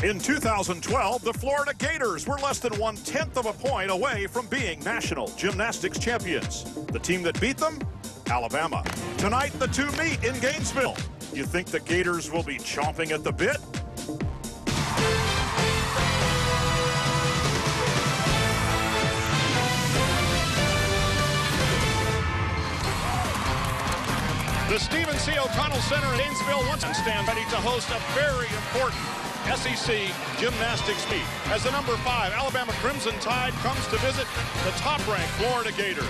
In 2012, the Florida Gators were less than 1/10 of a point away from being national gymnastics champions. The team that beat them? Alabama. Tonight, the two meet in Gainesville. You think the Gators will be chomping at the bit? The Stephen C. O'Connell Center in Gainesville once again stand ready to host a very important SEC gymnastics meet as the number 5 Alabama Crimson Tide comes to visit the top-ranked Florida Gators.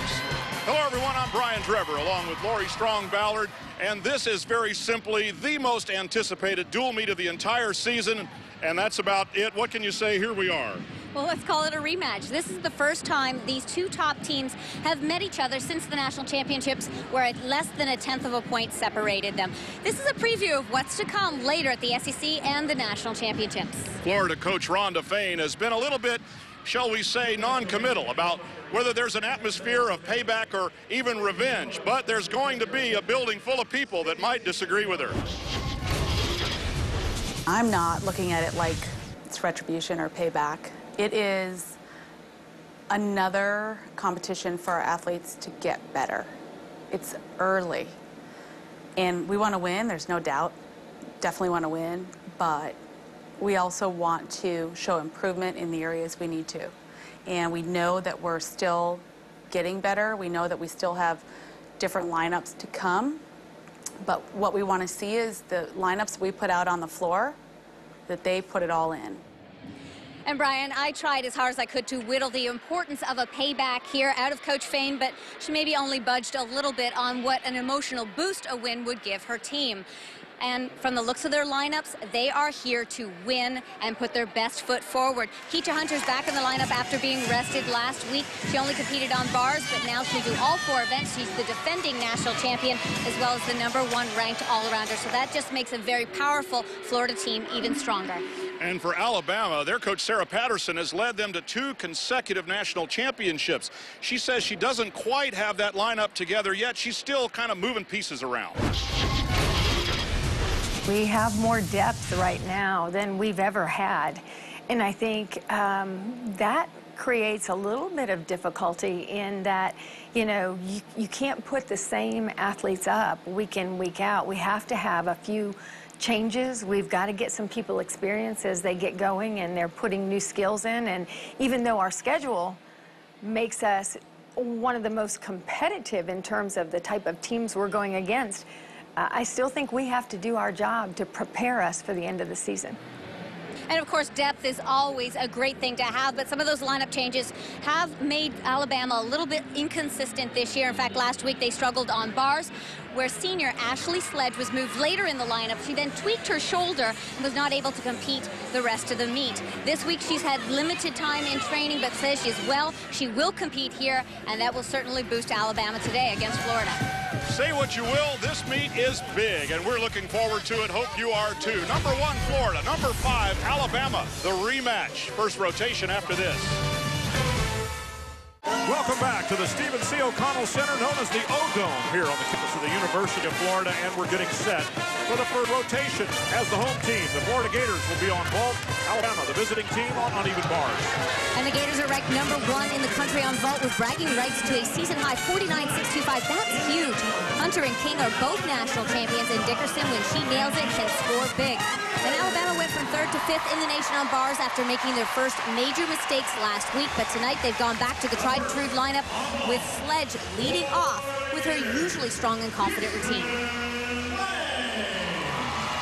Hello, everyone. I'm Brian Trevor, along with Lori Strong-Ballard, and this is very simply the most anticipated dual meet of the entire season, and that's about it. What can you say? Here we are. Well, let's call it a rematch. This is the first time these two top teams have met each other since the national championships, where less than 1/10 of a point separated them. This is a preview of what's to come later at the SEC and the national championships. Florida coach Rhonda Fain has been a little bit, shall we say, non-committal about whether there's an atmosphere of payback or even revenge, but there's going to be a building full of people that might disagree with her. I'm not looking at it like it's retribution or payback. It is another competition for our athletes to get better. It's early, and we want to win, there's no doubt. Definitely want to win, but we also want to show improvement in the areas we need to. And we know that we're still getting better. We know that we still have different lineups to come, but what we want to see is the lineups we put out on the floor, that they put it all in. And Brian, I tried as hard as I could to whittle the importance of a payback here out of Coach Fain, but she maybe only budged a little bit on what an emotional boost a win would give her team. And from the looks of their lineups, they are here to win and put their best foot forward. Keisha Hunter's back in the lineup after being rested last week. She only competed on bars, but now she'll do all 4 events. She's the defending national champion, as well as the #1 ranked all-arounder. So that just makes a very powerful Florida team even stronger. And for Alabama, their coach Sarah Patterson has led them to 2 consecutive national championships. She says she doesn't quite have that lineup together yet. She's still kind of moving pieces around. We have more depth right now than we've ever had. And I think that creates a little bit of difficulty in that, you know, you can't put the same athletes up week in, week out. We have to have a few changes. We've got to get some people experience as they get going and they're putting new skills in. And even though our schedule makes us one of the most competitive in terms of the type of teams we're going against, I still think we have to do our job to prepare us for the end of the season. And of course, depth is always a great thing to have, but some of those lineup changes have made Alabama a little bit inconsistent this year. In fact, last week they struggled on bars, where senior Ashley Sledge was moved later in the lineup. She then tweaked her shoulder and was not able to compete the rest of the meet. This week she's had limited time in training, but says she's well. She will compete here, and that will certainly boost Alabama today against Florida. Say what you will, this meet is big, and we're looking forward to it. Hope you are too. #1 Florida, #5 Alabama, the rematch. First rotation after this. Welcome back to the Stephen C. O'Connell Center, known as the O-Dome, here on the campus of the University of Florida, and we're getting set for the first rotation as the home team. The Florida Gators will be on vault. Alabama, the visiting team, on uneven bars. And the Gators are ranked #1 in the country on vault with bragging rights to a season-high 49.625. That's huge. Hunter and King are both national champions, and Dickerson, when she nails it, can score big. And Alabama went from 3rd to 5th in the nation on bars after making their first major mistakes last week, but tonight they've gone back to the tried and true lineup with Sledge leading off with her usually strong and confident routine.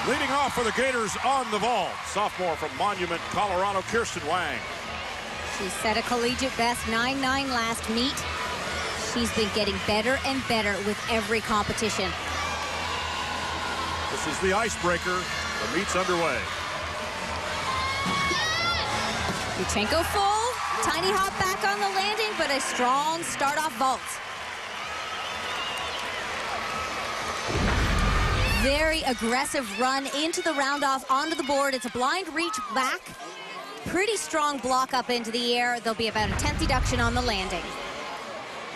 Leading off for the Gators on the vault, sophomore from Monument, Colorado, Kirsten Wang. She set a collegiate best 9.9 last meet. She's been getting better and better with every competition. This is the icebreaker. The meet's underway. Yuchenko full, tiny hop back on the landing, but a strong start-off vault. Very aggressive run into the round-off onto the board. It's a blind reach back. Pretty strong block up into the air. There'll be about a 10th deduction on the landing.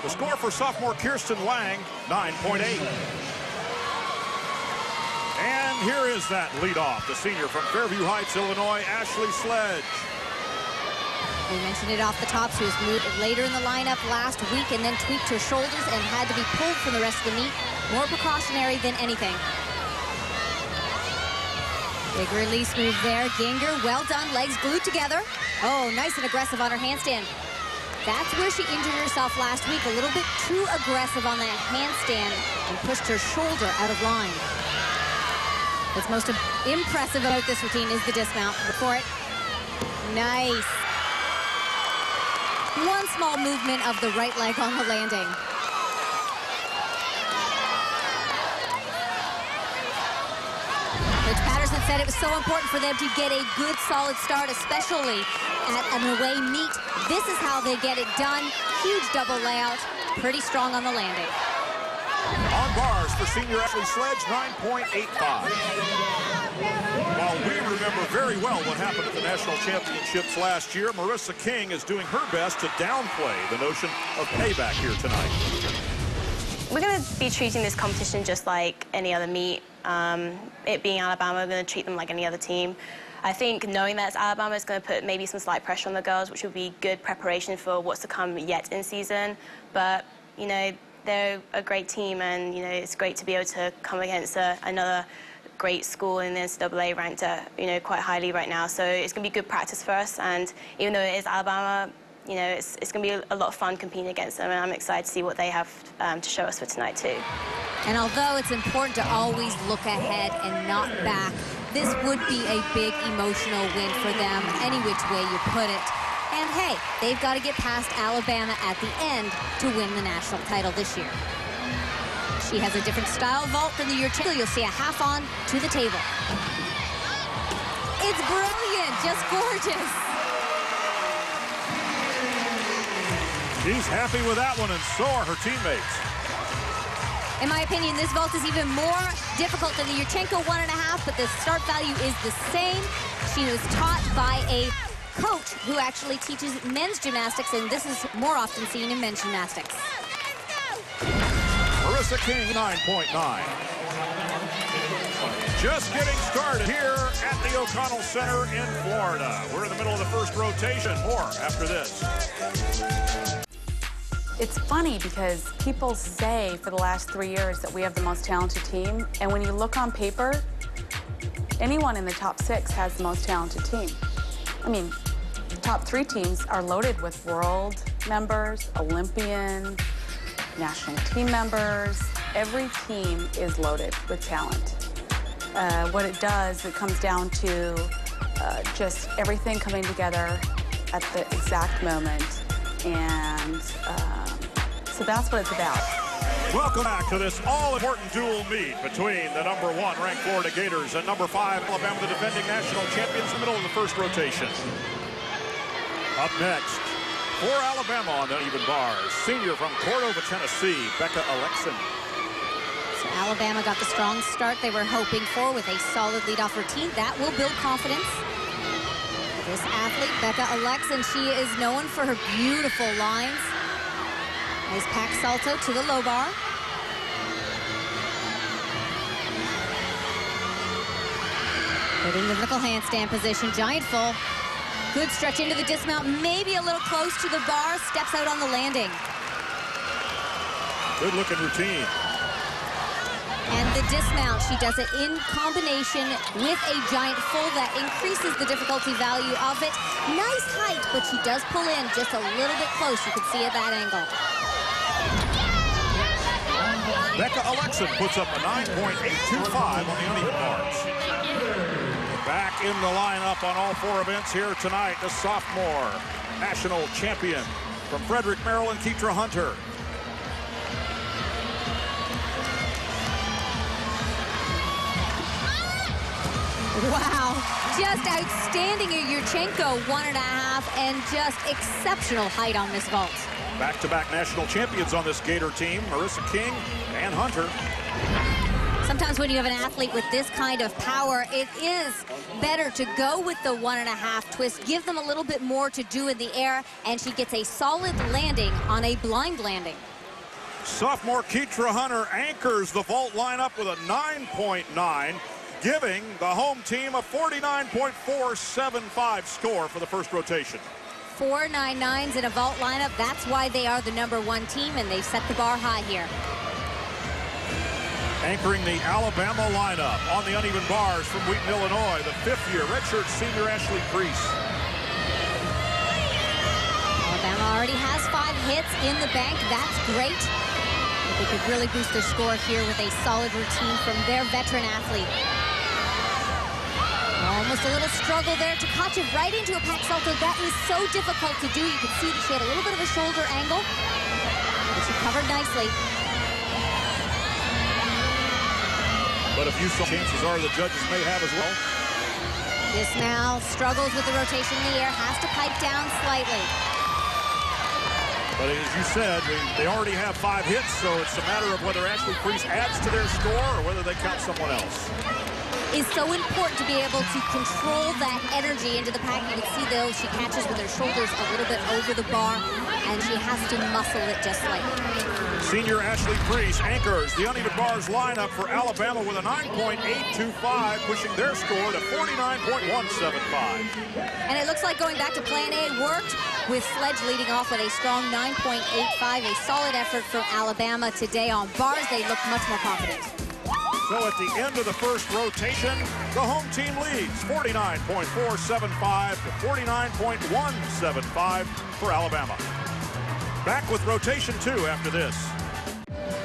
The score for sophomore Kirsten Wang, 9.8. And here is that leadoff, the senior from Fairview Heights, Illinois, Ashley Sledge. We mentioned it off the top. She was moved later in the lineup last week and then tweaked her shoulders and had to be pulled from the rest of the meet. More precautionary than anything. Big release move there. Ginger, well done. Legs glued together. Oh, nice and aggressive on her handstand. That's where she injured herself last week. A little bit too aggressive on that handstand and pushed her shoulder out of line. What's most impressive about this routine is the dismount. Before it, nice. One small movement of the right leg on the landing. Coach Patterson said it was so important for them to get a good, solid start, especially at an away meet. This is how they get it done. Huge double layout, pretty strong on the landing. On bars for senior Ashley Sledge, 9.85. While we remember very well what happened at the national championships last year, Marissa King is doing her best to downplay the notion of payback here tonight. We're going to be treating this competition just like any other meet. It being Alabama, we're going to treat them like any other team. I think knowing that it's Alabama is going to put maybe some slight pressure on the girls, which will be good preparation for what's to come yet in season. But, you know, they're a great team, and, you know, it's great to be able to come against another great school in the NCAA, ranked you know, quite highly right now. So it's going to be good practice for us, and even though it is Alabama, you know, it's going to be a lot of fun competing against them, and I'm excited to see what they have to show us for tonight too. And although it's important to always look ahead and not back, this would be a big emotional win for them, any which way you put it. And hey, they've got to get past Alabama at the end to win the national title this year. She has a different style vault than the Yurchenko. You'll see a half on to the table. It's brilliant, just gorgeous. She's happy with that one, and so are her teammates. In my opinion, this vault is even more difficult than the Yurchenko 1.5, but the start value is the same. She was taught by a coach who actually teaches men's gymnastics, and this is more often seen in men's gymnastics. Marissa King, 9.9. Just getting started here at the O'Connell Center in Florida. We're in the middle of the first rotation. More after this. It's funny because people say for the last 3 years that we have the most talented team, and when you look on paper, anyone in the top 6 has the most talented team. I mean, the top 3 teams are loaded with world members, Olympian, national team members. Every team is loaded with talent. What it does, it comes down to just everything coming together at the exact moment, and so that's what it's about. Welcome back to this all-important dual meet between the #1 ranked Florida Gators and #5 Alabama, the defending national champions, in the middle of the first rotation. Up next, for Alabama on the even bars, senior from Cordova, Tennessee, Becca Alexson. So Alabama got the strong start they were hoping for with a solid leadoff routine. That will build confidence. This athlete, Becca Alexson, she is known for her beautiful lines. Nice pack salto to the low bar. Putting the vertical handstand position, giant full. Good stretch into the dismount, maybe a little close to the bar, steps out on the landing. Good looking routine. And the dismount, she does it in combination with a giant full that increases the difficulty value of it. Nice height, but she does pull in just a little bit close. You can see at that angle. Becca Alexson puts up a 9.825 on the uneven bars. Back in the lineup on all 4 events here tonight, the sophomore national champion from Frederick, Maryland, Keitra Hunter. Wow, just outstanding at Yurchenko 1.5, and just exceptional height on this vault. Back-to-back national champions on this Gator team, Marissa King and Hunter. Sometimes when you have an athlete with this kind of power, it is better to go with the 1.5 twist, give them a little bit more to do in the air, and she gets a solid landing on a blind landing. Sophomore Keitra Hunter anchors the vault lineup with a 9.9, giving the home team a 49.475 score for the first rotation. 4 9.9s in a vault lineup. That's why they are the #1 team, and they've set the bar high here. Anchoring the Alabama lineup on the uneven bars from Wheaton, Illinois, the 5th-year redshirt senior Ashley Priest. Alabama already has 5 hits in the bank. That's great. They could really boost their score here with a solid routine from their veteran athlete. Almost a little struggle there. Tkachev right into a pack salto. That is so difficult to do. You can see that she had a little bit of a shoulder angle, but she covered nicely. But a few chances are the judges may have as well. This now struggles with the rotation in the air, has to pipe down slightly. But as you said, they already have 5 hits, so it's a matter of whether Ashley Priest adds to their score or whether they count someone else. Is so important to be able to control that energy into the pack. You can see, though, she catches with her shoulders a little bit over the bar, and she has to muscle it just slightly. Senior Ashley Priest anchors the uneven bars lineup for Alabama with a 9.825, pushing their score to 49.175. And it looks like going back to plan A worked, with Sledge leading off with a strong 9.85, a solid effort from Alabama today on bars. They look much more confident. So at the end of the first rotation, the home team leads 49.475 to 49.175 for Alabama. Back with rotation 2 after this.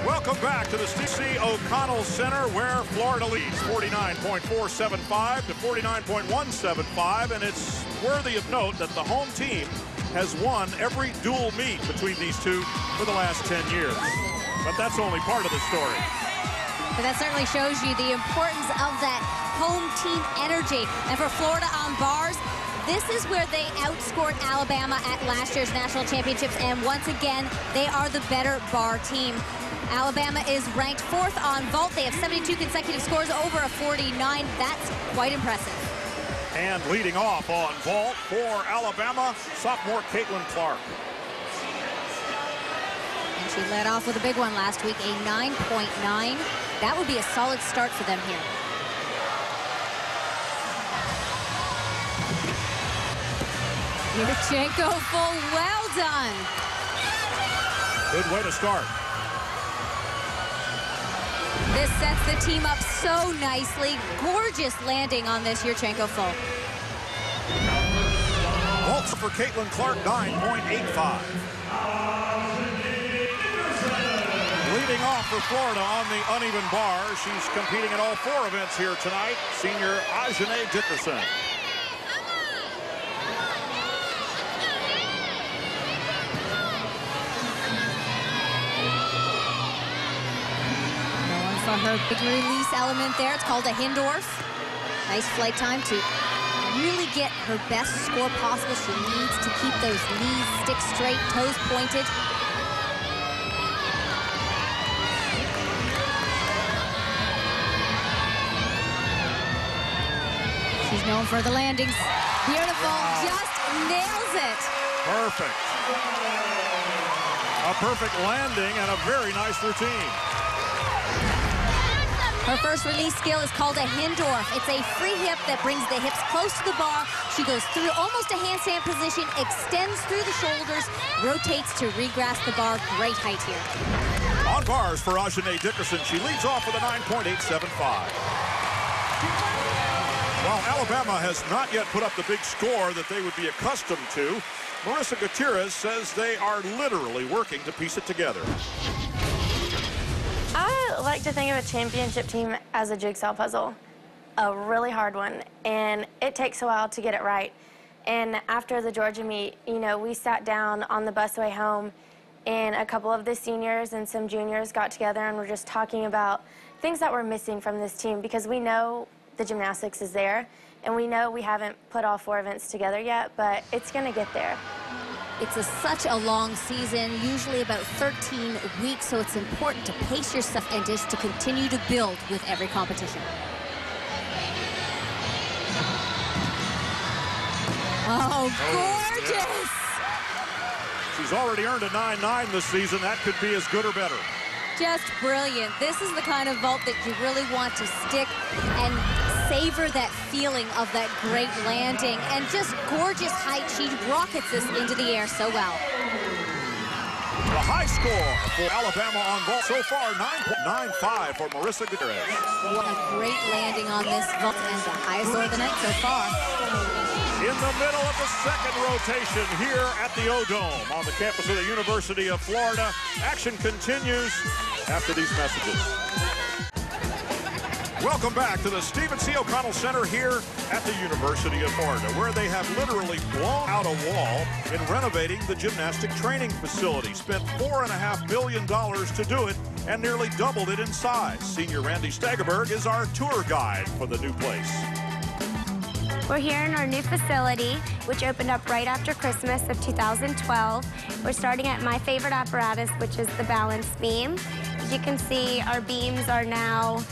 Welcome back to the C. O'Connell Center, where Florida leads 49.475 to 49.175, and it's worthy of note that the home team has won every dual meet between these two for the last 10 years. But that's only part of the story. But that certainly shows you the importance of that home team energy. And for Florida on bars, this is where they outscored Alabama at last year's national championships. And once again, they are the better bar team. Alabama is ranked 4th on vault. They have 72 consecutive scores over a 49. That's quite impressive. And leading off on vault for Alabama, sophomore KAITLYN Clark. And she led off with a big one last week, a 9.9. That would be a solid start for them here. Yurchenko full, well done. Good way to start. This sets the team up so nicely. Gorgeous landing on this Yurchenko full. Vaults for KAITLYN Clark, 9.85. Leading off for Florida on the uneven bar. She's competing in all 4 events here tonight. Senior Ajane Dickerson. For her big release element there, it's called a Hindorf. Nice flight time to really get her best score possible. She needs to keep those knees stick straight, toes pointed. She's known for the landings. Beautiful, wow. Just nails it. Perfect. A perfect landing and a very nice routine. Her first release skill is called a Hindorf. It's a free hip that brings the hips close to the bar. She goes through almost a handstand position, extends through the shoulders, rotates to regrasp the bar. Great height here. On bars for Ajane Dickerson, she leads off with a 9.875. While Alabama has not yet put up the big score that they would be accustomed to, Marissa Gutierrez says they are literally working to piece it together. I like to think of a championship team as a jigsaw puzzle, a really hard one, and it takes a while to get it right. And after the Georgia meet, you know, we sat down on the busway home, and a couple of the seniors and some juniors got together and were just talking about things that were missing from this team, because we know the gymnastics is there, and we know we haven't put all 4 events together yet, but it's going to get there. It's such a long season, usually about 13 weeks, so it's important to pace yourself and just to continue to build with every competition. Oh, gorgeous! She's already earned a 9.9 this season. That could be as good or better. Just brilliant. This is the kind of vault that you really want to stick and savor that feeling of that great landing. And just gorgeous height. She rockets this into the air so well. The high score for Alabama on vault so far, 9.95 for Marissa Gutierrez. What a great landing on this vault, and the highest score of the night so far. In the middle of the second rotation here at the O-Dome on the campus of the University of Florida. Action continues after these messages. Welcome back to the Stephen C. O'Connell Center here at the University of Florida, where they have literally blown out a wall in renovating the gymnastic training facility. Spent $4.5 billion to do it and nearly doubled it in size. Senior Randy Stagerberg is our tour guide for the new place. We're here in our new facility, which opened up right after Christmas of 2012. We're starting at my favorite apparatus, which is the balance beam. As you can see, our beams are now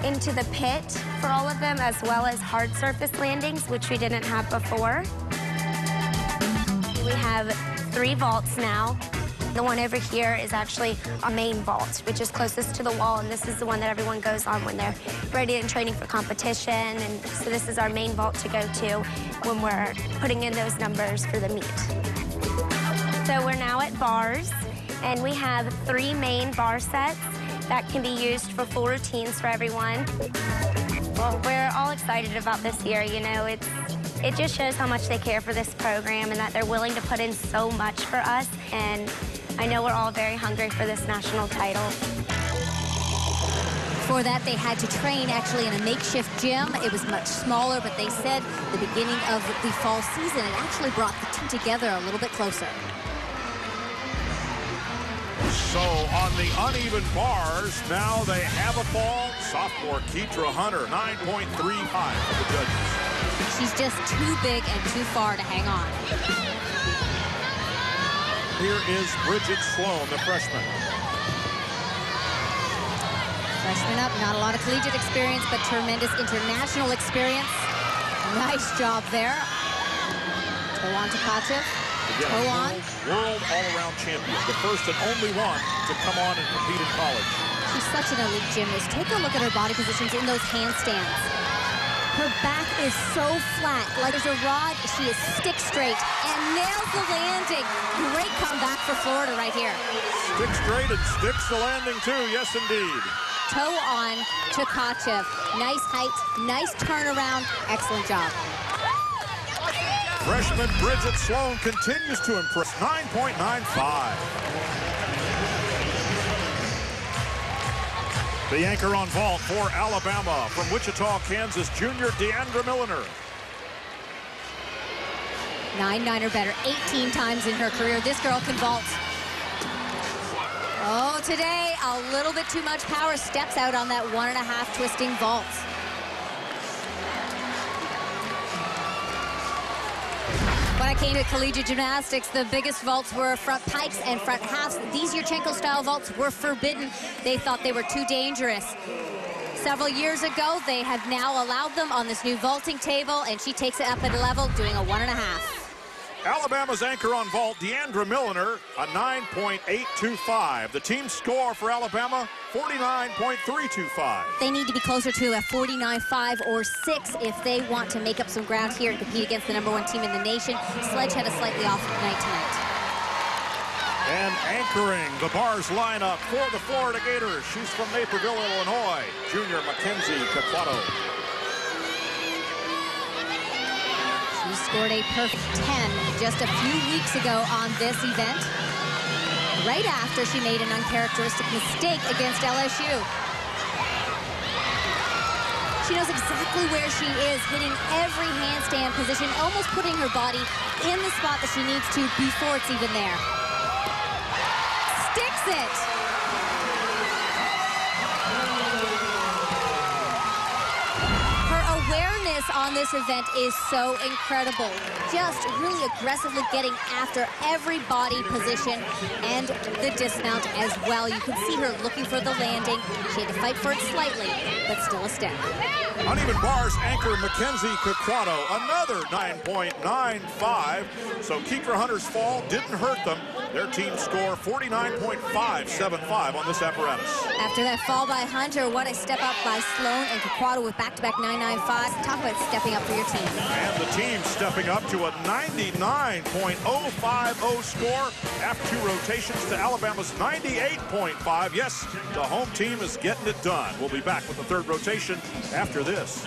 into the pit for all of them, as well as hard surface landings, which we didn't have before. We have 3 vaults now. The one over here is actually our main vault, which is closest to the wall, and this is the one that everyone goes on when they're ready and training for competition. And so this is our main vault to go to when we're putting in those numbers for the meet. So we're now at bars, and we have 3 main bar sets that can be used for full routines for everyone. Well, we're all excited about this year. You know, it just shows how much they care for this program and that they're willing to put in so much for us. And I know we're all very hungry for this national title. For that, they had to train actually in a makeshift gym. It was much smaller, but they said the beginning of the fall season, it actually brought the two together a little bit closer. So on the uneven bars, now they have a fall. Sophomore Keitra Hunter, 9.35 for the judges. She's just too big and too far to hang on. Here is Bridget Sloan, the freshman. Freshman up, not a lot of collegiate experience, but tremendous international experience. Nice job there. Toe on to Kachev. Again, toe on. World all-around champion, the first and only one to come on and compete in college. She's such an elite gymnast. Take a look at her body positions in those handstands. Her back is so flat, like there's a rod. She is stick straight and nails the landing. Great comeback for Florida right here. Stick straight and sticks the landing too, yes indeed. Toe on to Kachev. Nice height, nice turnaround, excellent job. Freshman Bridget Sloan continues to impress, 9.95. The anchor on vault for Alabama from Wichita, Kansas, junior DIANDRA MILLINER. 9.9 or better, 18 times in her career. This girl can vault. Oh, today, a little bit too much power. Steps out on that 1.5 twisting vault. When I came to collegiate gymnastics, the biggest vaults were front pikes and front halves. These Yurchenko-style vaults were forbidden. They thought they were too dangerous. Several years ago, they have now allowed them on this new vaulting table, and she takes it up at a level, doing a 1.5. Alabama's anchor on vault, DIANDRA MILLINER, a 9.825. The team score for Alabama, 49.325. They need to be closer to a 49.5 or 6 if they want to make up some ground here and compete against the #1 team in the nation. Sledge had a slightly off night tonight. And anchoring the bars lineup for the Florida Gators. She's from Naperville, Illinois, junior Mackenzie Capuano. She scored a perfect 10 just a few weeks ago on this event, right after she made an uncharacteristic mistake against LSU. She knows exactly where she is, hitting every handstand position, almost putting her body in the spot that she needs to before it's even there. Sticks it! on this event is so incredible. Just really aggressively getting after every body position and the dismount as well. You can see her looking for the landing. She had to fight for it slightly, but still a step. Uneven bars anchor Mackenzie Caquato, another 9.95. So Keekra Hunter's fall didn't hurt them. Their team score 49.575 on this apparatus. After that fall by Hunter, what a step up by Sloan and Caquato with back-to-back 995s. Talk about stepping up for your team. And the team stepping up to a 99.050 score after 2 rotations to Alabama's 98.5. Yes, the home team is getting it done. We'll be back with the 3rd rotation after this.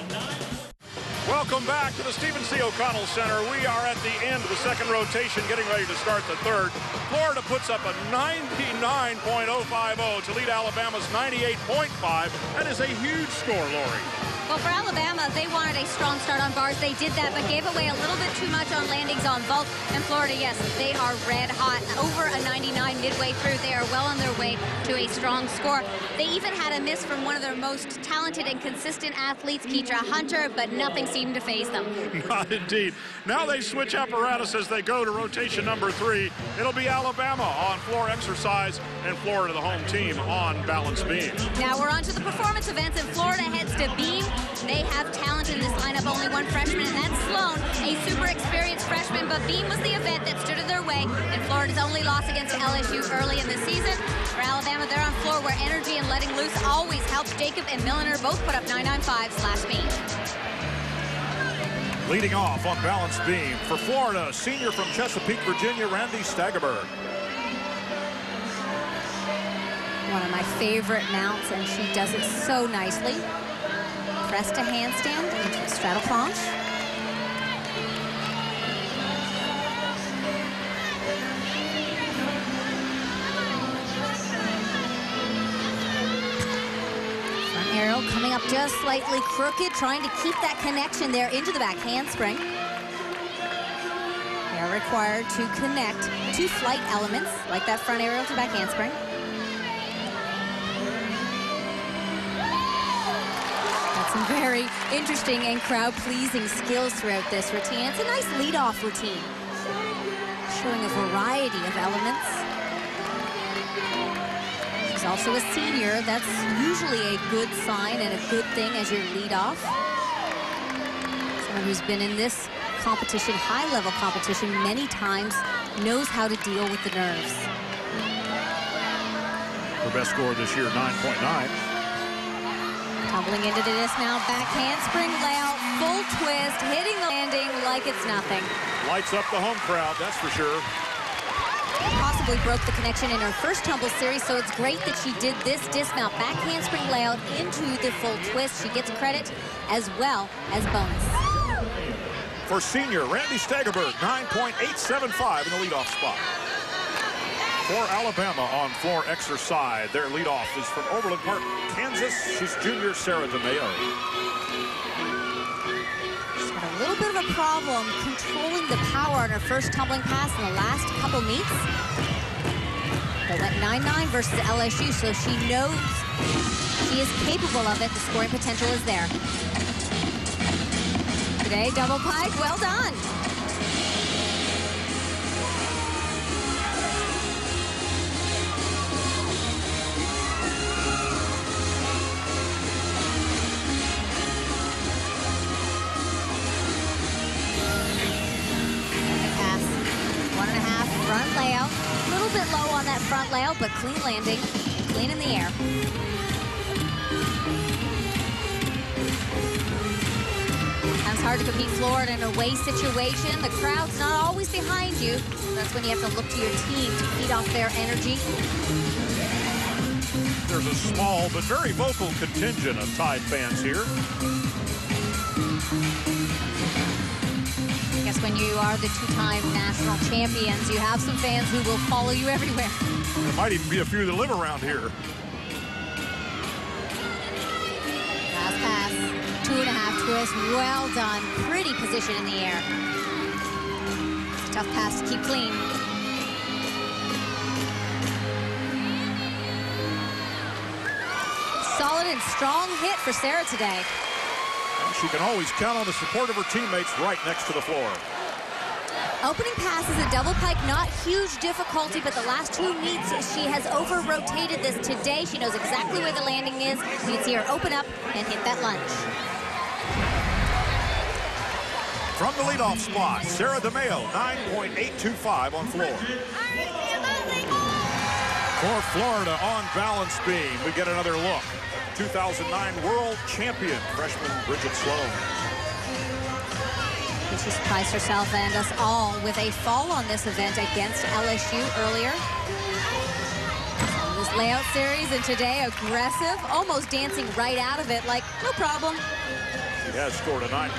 Welcome back to the Stephen C. O'Connell Center. We are at the end of the 2nd rotation, getting ready to start the 3rd. Florida puts up a 99.050 to lead Alabama's 98.5. That is a huge score, Lori. Well, for Alabama, they wanted a strong start on bars. They did that, but gave away a little bit too much on landings on vault. And Florida, yes, they are red hot. Over a 99 midway through. They are well on their way to a strong score. They even had a miss from one of their most talented and consistent athletes, Keekra Hunter, but nothing seemed to faze them. Not indeed. Now they switch apparatus as they go to rotation number 3. It'll be Alabama on floor exercise and Florida, the home team, on balance beam. Now we're on to the performance events, and Florida heads to beam. They have talent in this lineup, only one freshman, and that's Sloan, a super experienced freshman, but beam was the event that stood in their way, and Florida's only loss against LSU early in the season. For Alabama, they're on floor where energy and letting loose always helps. Jacob and Milliner both put up 995/beam. Leading off on balance beam for Florida, senior from Chesapeake, Virginia, Randy Stagerberg. One of my favorite mounts, and she does it so nicely. Press to handstand into a straddle planche. Front aerial coming up just slightly crooked, trying to keep that connection there into the back handspring. They are required to connect 2 flight elements, like that front aerial to back handspring. Some very interesting and crowd-pleasing skills throughout this routine. It's a nice lead-off routine, showing a variety of elements. She's also a senior. That's usually a good sign and a good thing as your lead-off. Someone who's been in this competition, high-level competition, many times, knows how to deal with the nerves. Her best score this year, 9.9. Tumbling into the dismount, back handspring layout, full twist, hitting the landing like it's nothing. Lights up the home crowd, that's for sure. Possibly broke the connection in her first tumble series, so it's great that she did this dismount, back handspring layout into the full twist. She gets credit as well as bonus. For senior Randy Stagerberg, 9.875 in the leadoff spot. For Alabama on floor exercise, their leadoff is from Overland Park, Kansas. She's junior Sarah DeMeo. She's got a little bit of a problem controlling the power on her first tumbling pass in the last couple meets. They went 9-9 versus LSU, so she knows she is capable of it. The scoring potential is there. Today, double pike, well done. Front layout, a little bit low on that front layout, but clean landing, clean in the air. Sometimes hard to compete Florida in an away situation. The crowd's not always behind you. So that's when you have to look to your team to feed off their energy. There's a small but very vocal contingent of Tide fans here. I guess when you are the 2-time national champions, you have some fans who will follow you everywhere. There might even be a few that live around here. Last pass, 2.5 twist, well done. Pretty position in the air. It's a tough pass to keep clean. Solid and strong hit for Sarah today. she can always count on the support of her teammates right next to the floor. Opening pass is a double pike, not huge difficulty, but the last two meets, she has over-rotated this today. She knows exactly where the landing is. You can see her open up and hit that lunge. From the leadoff spot, Sarah DeMeo, 9.825 on floor. For Florida on balance beam, we get another look. 2009 world champion, freshman Bridget Sloan. And she surprised herself and us all with a fall on this event against LSU earlier. This layout series, and today aggressive, almost dancing right out of it like, no problem. She has scored a 9.925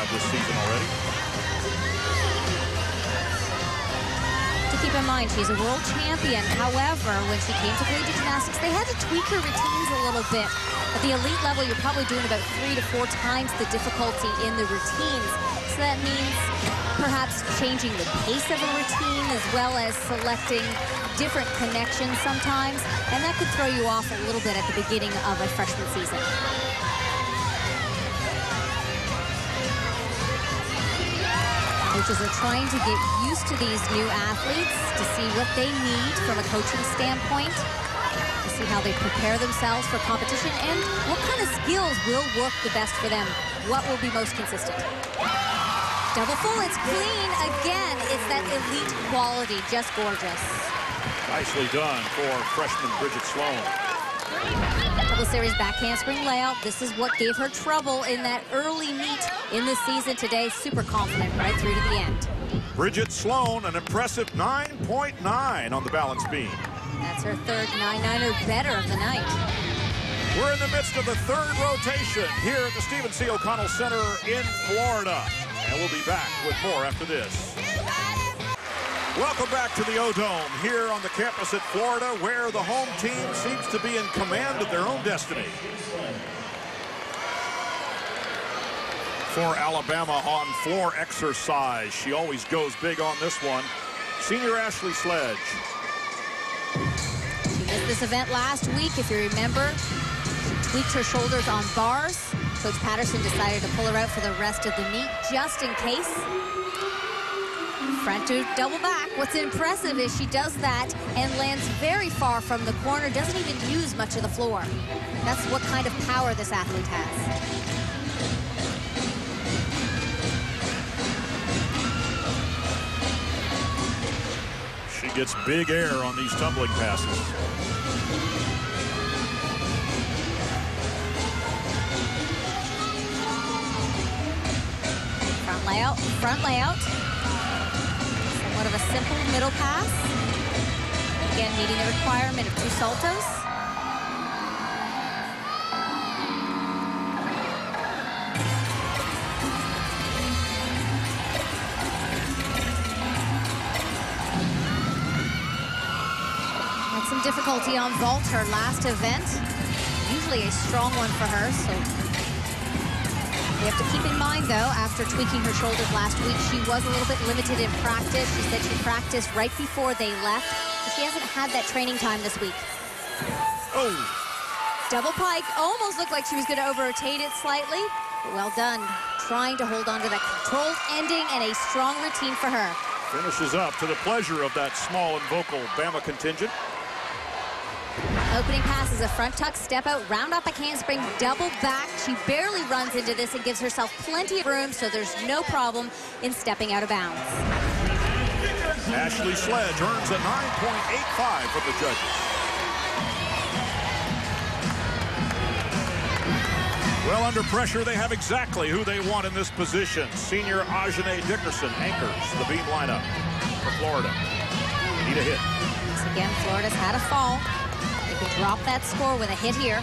this season already. To keep in mind, she's a world champion. However, when she came to collegiate gymnastics, they had to tweak her routines a little bit. At the elite level, you're probably doing about 3 to 4 times the difficulty in the routines. So that means perhaps changing the pace of a routine as well as selecting different connections sometimes. And that could throw you off a little bit at the beginning of a freshman season. Coaches are trying to get used to these new athletes to see what they need from a coaching standpoint, to see how they prepare themselves for competition and what kind of skills will work the best for them, what will be most consistent. Double full, it's clean again. It's that elite quality, just gorgeous. Nicely done for freshman Bridget Sloan. Double series back handspring layout. This is what gave her trouble in that early meet in this season today. Super confident right through to the end. Bridget Sloan, an impressive 9.9 on the balance beam. That's her third 9.9 or better of the night. We're in the midst of the third rotation here at the Stephen C. O'Connell Center in Florida. And we'll be back with more after this. Welcome back to the O-Dome here on the campus at Florida, where the home team seems to be in command of their own destiny. For Alabama on floor exercise, she always goes big on this one. Senior Ashley Sledge. She missed this event last week, if you remember. She tweaked her shoulders on bars. Coach Patterson decided to pull her out for the rest of the meet, just in case. Front to double back. What's impressive is she does that and lands very far from the corner, doesn't even use much of the floor. That's what kind of power this athlete has. She gets big air on these tumbling passes. Front layout. Somewhat of a simple middle pass. Again, meeting the requirement of 2 saltos. Had some difficulty on vault her last event. Usually a strong one for her, so we have to keep in mind, though, after tweaking her shoulders last week, she was a little bit limited in practice. She said she practiced right before they left, so she hasn't had that training time this week. Oh! Double pike almost looked like she was going to over-rotate it slightly, but well done. Trying to hold on to that controlled ending and a strong routine for her. Finishes up to the pleasure of that small and vocal Bama contingent. Opening pass is a front tuck, step out, round off back handspring, double back. She barely runs into this and gives herself plenty of room, so there's no problem in stepping out of bounds. Ashley Sledge earns a 9.85 from the judges. Well, under pressure, they have exactly who they want in this position. Senior Ajane Dickerson anchors the beam lineup for Florida. Need a hit. Once again, Florida's had a fall. They can drop that score with a hit here.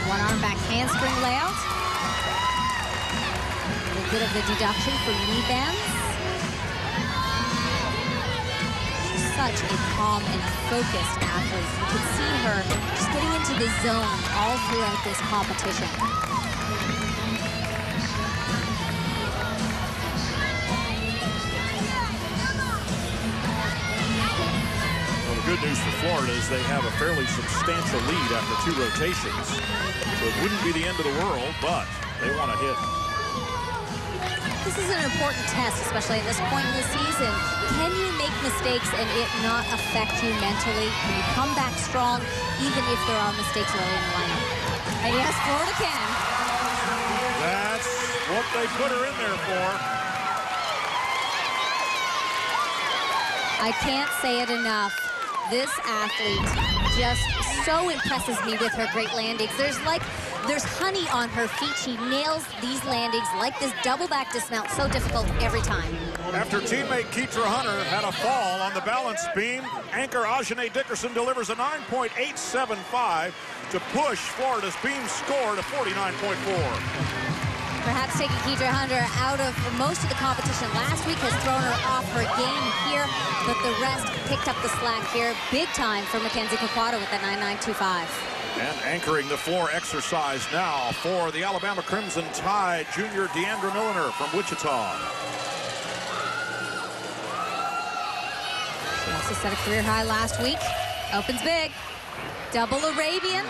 One arm back handspring layout. A little bit of the deduction for knee bends. She's such a calm and focused athlete. You can see her just getting into the zone all throughout this competition. Good good news for Florida is they have a fairly substantial lead after 2 rotations. So it wouldn't be the end of the world, but they want to hit. This is an important test, especially at this point in the season. Can you make mistakes and it not affect you mentally? Can you come back strong even if there are mistakes early in the lineup? And yes, Florida can. That's what they put her in there for. I can't say it enough. This athlete just so impresses me with her great landings. There's honey on her feet. She nails these landings like this double back dismount, so difficult every time. After teammate Keitra Hunter had a fall on the balance beam, anchor Ajane Dickerson delivers a 9.875 to push Florida's beam score to 49.4. Perhaps taking Keitra Hunter out of most of the competition last week has thrown her off her game here, but the rest picked up the slack here big time for Mackenzie Kakwata with that 9.925. And anchoring the floor exercise now for the Alabama Crimson Tide, junior DIANDRA Milliner from Wichita. She also set a career high last week. Opens big. Double Arabian.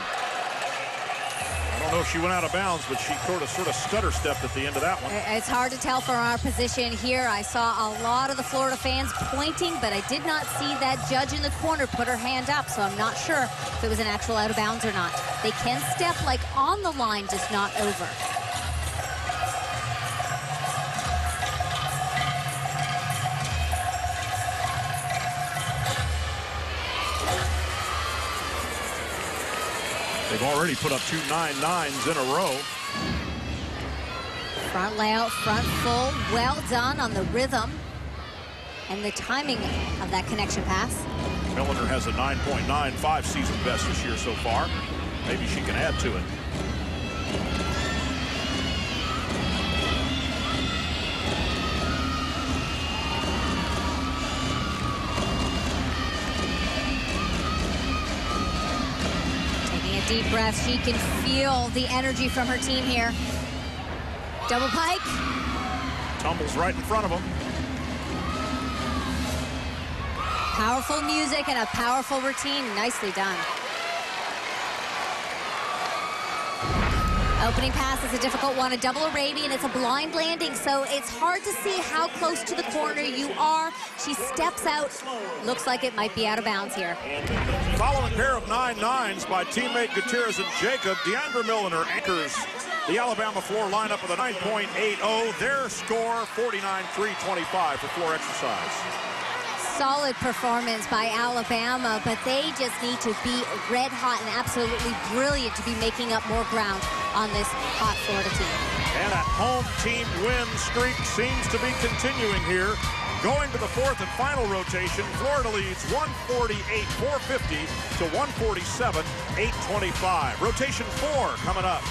I don't know if she went out of bounds, but she sort of stutter stepped at the end of that one. It's hard to tell from our position here. I saw a lot of the Florida fans pointing, but I did not see that judge in the corner put her hand up, so I'm not sure if it was an actual out of bounds or not. They can step like on the line, just not over. They've already put up 2 9.9s in a row. Front layout, front full, well done on the rhythm and the timing of that connection pass. Milliner has a 9.95 season best this year so far. Maybe she can add to it. Deep breath. She can feel the energy from her team here. Double pike. Tumbles right in front of them. Powerful music and a powerful routine. Nicely done. Opening pass is a difficult one, a double Arabian. It's a blind landing, so it's hard to see how close to the corner you are. She steps out. Looks like it might be out of bounds here. Following pair of 9.9s by teammate Gutierrez and Jacob, DIANDRA Milliner anchors the Alabama floor lineup with a 9.80. Their score, 49.325 for floor exercise. Solid performance by Alabama, but they just need to be red hot and absolutely brilliant to be making up more ground on this hot Florida team. And a home team win streak seems to be continuing here. Going to the 4th and final rotation, Florida leads 148-450 to 147-825. Rotation 4 coming up.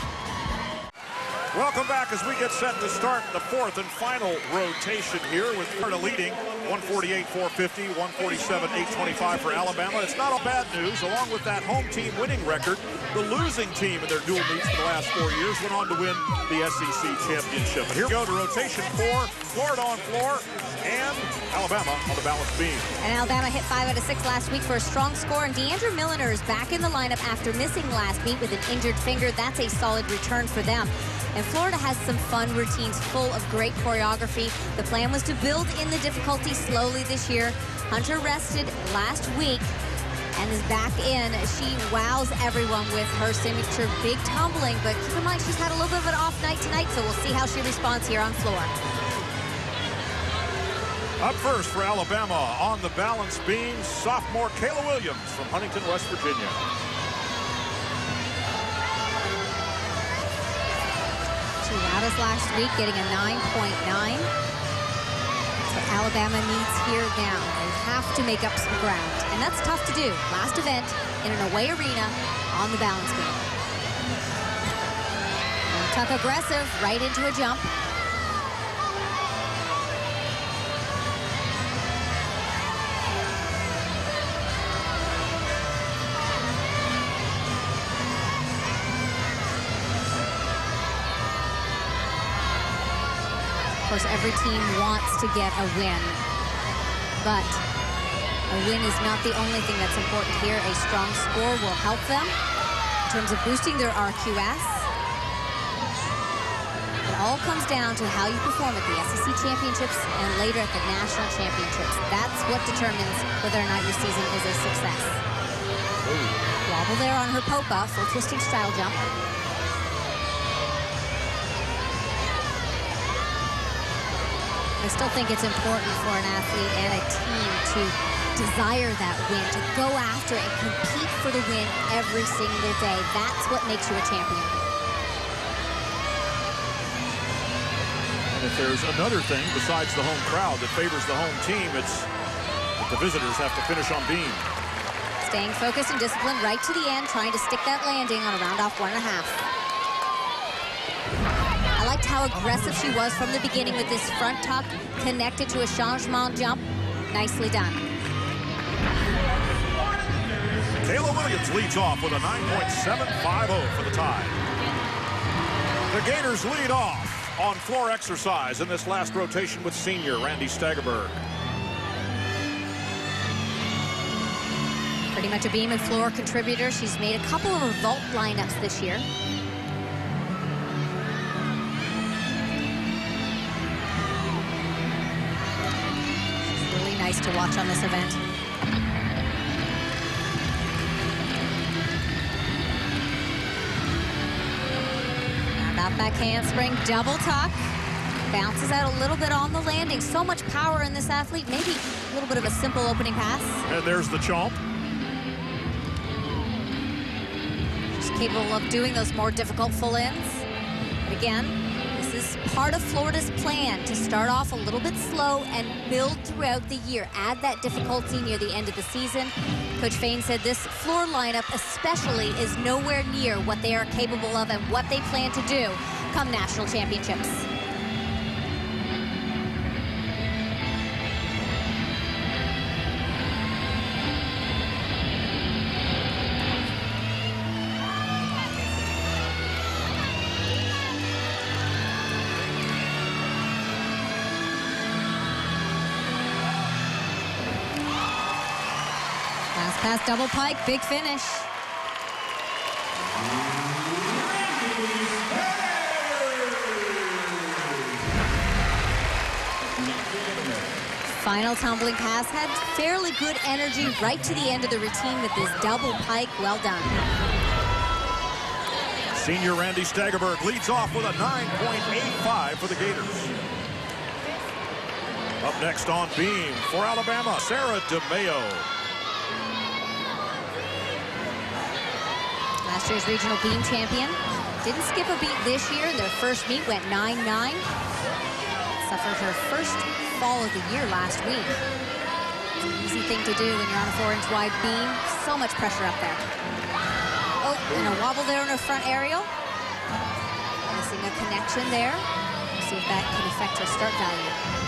Welcome back as we get set to start the 4th and final rotation here with Florida leading 148-450, 147-825 for Alabama. It's not all bad news. Along with that home team winning record, the losing team in their dual meets for the last 4 years went on to win the SEC championship. And here we go to rotation 4, Florida on floor and Alabama on the balance beam. And Alabama hit 5 out of 6 last week for a strong score, and DIANDRA Milliner is back in the lineup after missing last week with an injured finger. That's a solid return for them. And Florida has some fun routines full of great choreography. The plan was to build in the difficulty slowly this year. Hunter rested last week and is back in. She wows everyone with her signature big tumbling, but keep in mind she's had a little bit of an off night tonight, so we'll see how she responds here on floor. Up first for Alabama on the balance beam, sophomore Kayla Williams from Huntington, West Virginia. She wowed us last week, getting a 9.9. So Alabama needs here now. They have to make up some ground, and that's tough to do. Last event in an away arena on the balance beam. And tuck aggressive right into a jump. Of course, every team wants to get a win, but A win is not the only thing that's important here. A strong score will help them in terms of boosting their RQS. It all comes down to how you perform at the SEC Championships and later at the National Championships. That's what determines whether or not your season is a success. Wobble there on her polka, full twisting straddle jump. I still think it's important for an athlete and a team to desire that win, to go after and compete for the win every single day. That's what makes you a champion. And if there's another thing besides the home crowd that favors the home team, it's that the visitors have to finish on beam. Staying focused and disciplined right to the end, trying to stick that landing on a round off 1.5. I liked how aggressive she was from the beginning with this front tuck connected to a changement jump. Nicely done. Kayla Williams leads off with a 9.750 for the tie. The Gators lead off on floor exercise in this last rotation with senior Randy Stagerberg. Pretty much a beam and floor contributor. She's made a couple of revolt lineups this year. It's really nice to watch on this event. That back handspring, double tuck. Bounces out a little bit on the landing. So much power in this athlete. Maybe a little bit of a simple opening pass. And there's the chomp. She's capable of doing those more difficult full-ins. But again, this is part of Florida's plan to start off a little bit slow and build throughout the year. Add that difficulty near the end of the season. Coach Fain said this floor lineup especially is nowhere near what they are capable of and what they plan to do come national championships. Pass double pike, big finish. Final tumbling pass had fairly good energy right to the end of the routine with this double pike. Well done. Senior Randy Stagerberg leads off with a 9.85 for the Gators. Up next on beam for Alabama, Sarah DeMayo. Last year's regional beam champion. Didn't skip a beat this year. Their first meet went 9-9. Suffered her first fall of the year last week. It's an easy thing to do when you're on a 4-inch wide beam. So much pressure up there. Oh, and a wobble there on her front aerial. Missing a connection there. We'll see if that can affect her start value.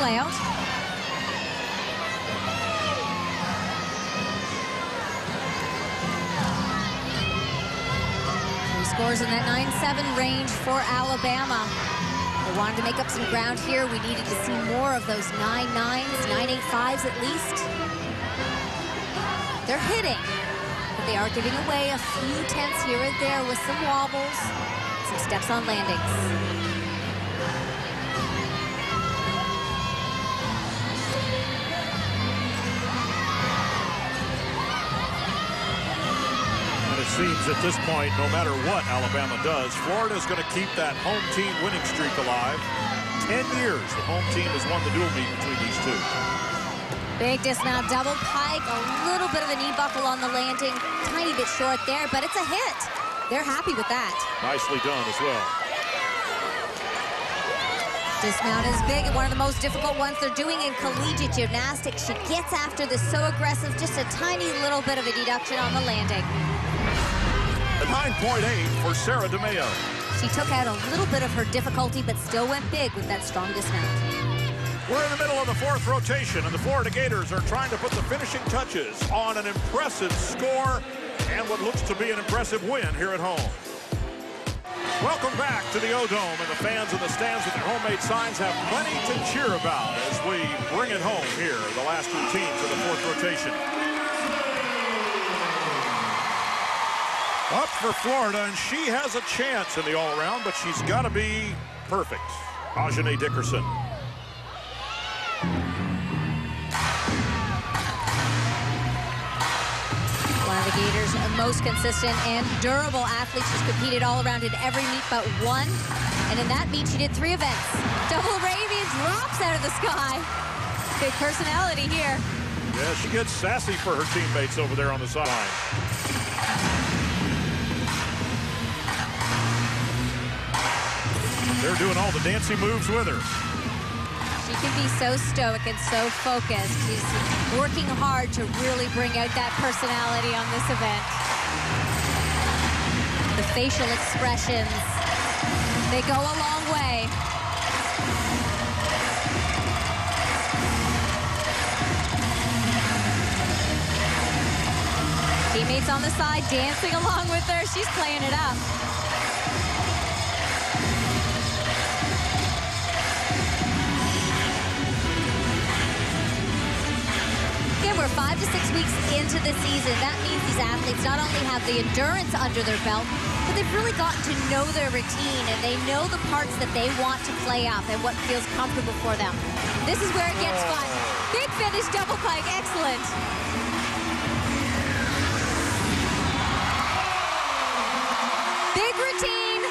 Layout. Three scores in that 9-7 range for Alabama. They wanted to make up some ground here. We needed to see more of those 9-9s, 9-8-5s at least. They're hitting, but they are giving away a few tenths here and there with some wobbles, some steps on landings. It seems at this point, no matter what Alabama does, Florida is going to keep that home team winning streak alive. 10 years the home team has won the dual meet between these two. Big dismount, double pike, a little bit of a knee buckle on the landing. Tiny bit short there, but it's a hit. They're happy with that. Nicely done as well. Dismount is big and one of the most difficult ones they're doing in collegiate gymnastics. She gets after this so aggressive, just a tiny little bit of a deduction on the landing. A 9.8 for Sarah DeMayo. She took out a little bit of her difficulty, but still went big with that strong dismount. We're in the middle of the fourth rotation, and the Florida Gators are trying to put the finishing touches on an impressive score and what looks to be an impressive win here at home. Welcome back to the O-Dome, and the fans in the stands with their homemade signs have plenty to cheer about as we bring it home here, the last two teams of the fourth rotation. Up for Florida, and she has a chance in the all-around, but she's got to be perfect. Ajane Dickerson. One of the Gators' most consistent and durable athletes. She's competed all around in every meet but one. And in that meet, she did 3 events. Double Arabian drops out of the sky. Big personality here. Yeah, she gets sassy for her teammates over there on the sideline. They're doing all the dancing moves with her. She can be so stoic and so focused. She's working hard to really bring out that personality on this event. The facial expressions, they go a long way. Teammates on the side dancing along with her. She's playing it up. We're 5 to 6 weeks into the season. That means these athletes not only have the endurance under their belt, but they've really gotten to know their routine, and they know the parts that they want to play up and what feels comfortable for them. This is where it gets fun. Big finish, double pike, excellent. Big routine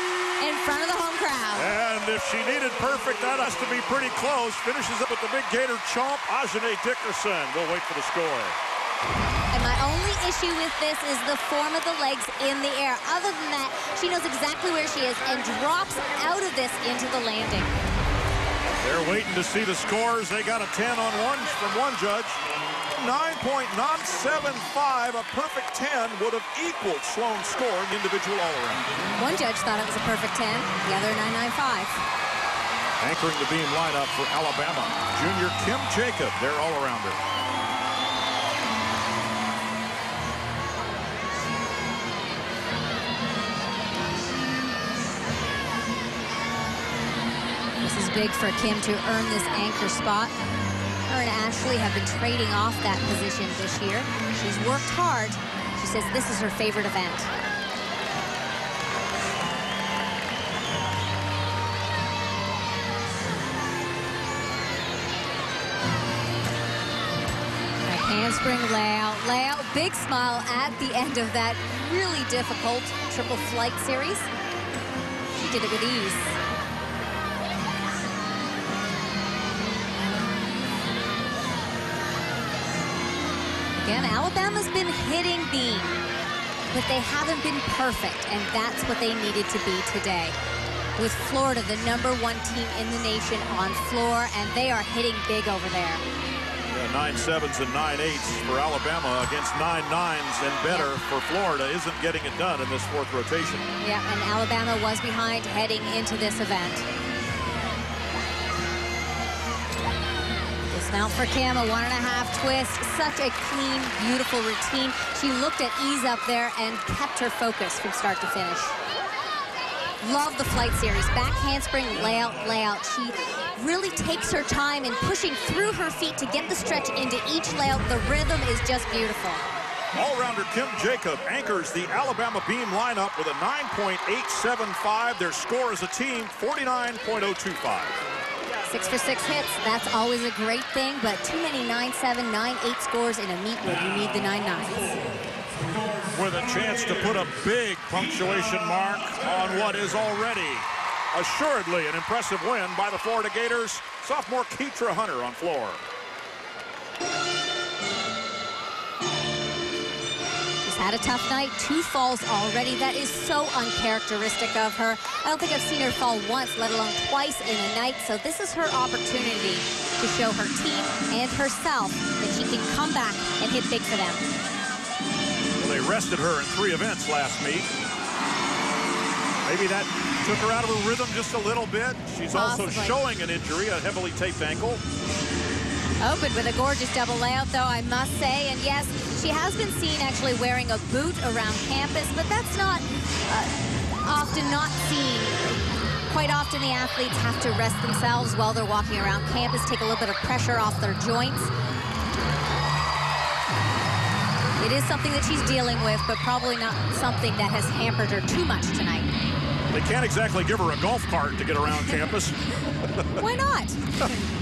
in front of the home crowd. And if she needed perfect, that has to be pretty close. Finishes up with the big Gator chomp, Ajane Dickerson. We'll wait for the score. And my only issue with this is the form of the legs in the air. Other than that, she knows exactly where she is and drops out of this into the landing. They're waiting to see the scores. They got a 10 on one from one judge. 9.975, a perfect 10 would have equaled Sloan's score in the individual all-around. One judge thought it was a perfect 10, the other 9.95. Anchoring the beam lineup for Alabama, junior Kim Jacob, their all-arounder. This is big for Kim to earn this anchor spot. Her and Ashley have been trading off that position this year. She's worked hard. She says this is her favorite event. Handspring layout, big smile at the end of that really difficult triple flight series. She did it with ease. Again, Alabama's been hitting beam, but they haven't been perfect, and that's what they needed to be today. With Florida, the #1 team in the nation on floor, and they are hitting big over there. Yeah, 9.7s and 9.8s for Alabama against 9.9s and better for Florida isn't getting it done in this fourth rotation. Yeah, and Alabama was behind heading into this event. Dismount for Kim, a 1.5 twist. Such a clean, beautiful routine. She looked at ease up there and kept her focus from start to finish. Love the flight series. Back handspring, layout. She really takes her time in pushing through her feet to get the stretch into each layout. The rhythm is just beautiful. All-rounder Kim Jacob anchors the Alabama beam lineup with a 9.875. Their score as a team, 49.025. 6 for 6 hits, that's always a great thing, but too many 9.7, 9.8 scores in a meet when you need the 9.9s. With a chance to put a big punctuation mark on what is already assuredly an impressive win by the Florida Gators. Sophomore Keitra Hunter on floor. She's had a tough night, 2 falls already. That is so uncharacteristic of her. I don't think I've seen her fall once, let alone twice in a night. So this is her opportunity to show her team and herself that she can come back and hit big for them. Well, they rested her in 3 events last meet. Maybe that took her out of her rhythm just a little bit. She's also showing an injury, a heavily taped ankle. Opened with a gorgeous double layout, though, I must say. And yes, she has been seen actually wearing a boot around campus, but that's not often not seen. Quite often the athletes have to rest themselves while they're walking around campus, take a little bit of pressure off their joints. It is something that she's dealing with, but probably not something that has hampered her too much tonight. They can't exactly give her a golf cart to get around campus. Why not?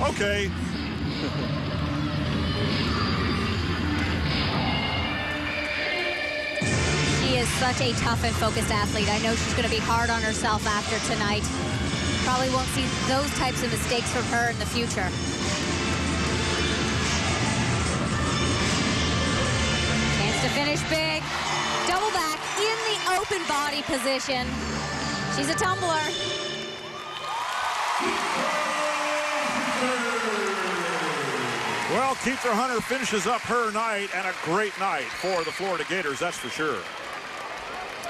Okay. She is such a tough and focused athlete. I know she's going to be hard on herself after tonight. Probably won't see those types of mistakes from her in the future. Chance to finish big. Double back in the open body position. She's a tumbler. Well, Keithlyn Hunter finishes up her night, and a great night for the Florida Gators, that's for sure.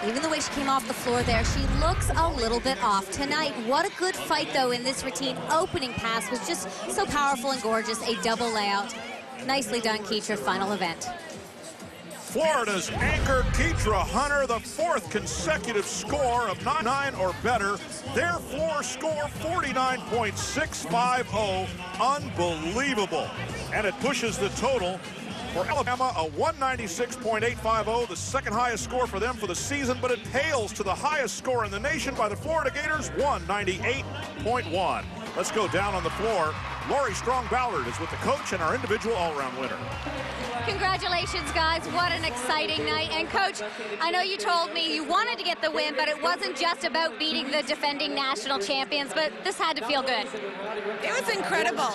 Even the way she came off the floor there, she looks a little bit off tonight. What a good fight, though, in this routine. Opening pass was just so powerful and gorgeous. A double layout. Nicely done, Keithlyn. Final event. Florida's anchor, Keithlyn Hunter, the 4th consecutive score of 99 or better. Their floor score, 49.650. Unbelievable. And it pushes the total for Alabama, a 196.850, the second highest score for them for the season, but it pales to the highest score in the nation by the Florida Gators, 198.1. Let's go down on the floor. Lori Strong-Ballard is with the coach and our individual all-around winner. Congratulations, guys. What an exciting night. And, Coach, I know you told me you wanted to get the win, but it wasn't just about beating the defending national champions, but this had to feel good. It was incredible.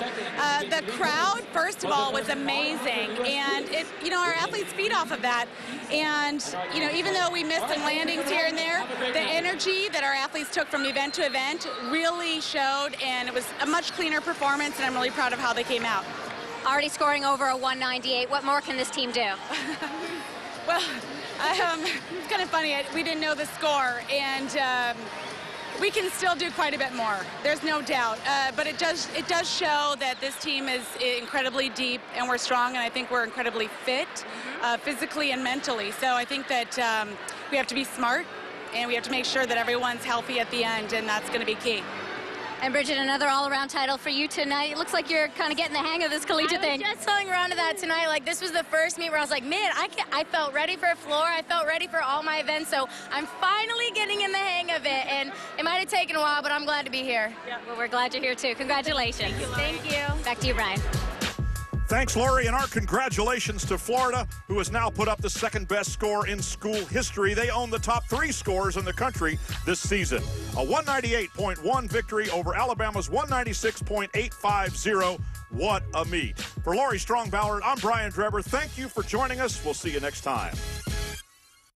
The crowd, first of all, was amazing. And, our athletes feed off of that. And, even though we missed some landings here and there, the energy that our athletes took from event to event really showed, and it was a much cleaner performance, and I'm really proud of how they came out. Already scoring over a 198. What more can this team do? Well, it's kind of funny. We didn't know the score, and we can still do quite a bit more. There's no doubt. But it does show that this team is incredibly deep, and we're strong, and I think we're incredibly fit, physically and mentally. So I think that we have to be smart, and we have to make sure that everyone's healthy at the end, and that's going to be key. And Bridget, another all-around title for you tonight. It looks like you're kind of getting the hang of this collegiate thing. I was just telling Rhonda that tonight. Like, this was the first meet where I was like, man, I felt ready for a floor. I felt ready for all my events. So I'm finally getting in the hang of it. And it might have taken a while, but I'm glad to be here. Yeah, well, we're glad you're here, too. Congratulations. Thank you. Back to you, Brian. Thanks, Lori, and our congratulations to Florida, who has now put up the second-best score in school history. They own the top 3 scores in the country this season. A 198.1 victory over Alabama's 196.850. What a meet. For Lori Strong-Ballard, I'm Brian Dreber. Thank you for joining us. We'll see you next time.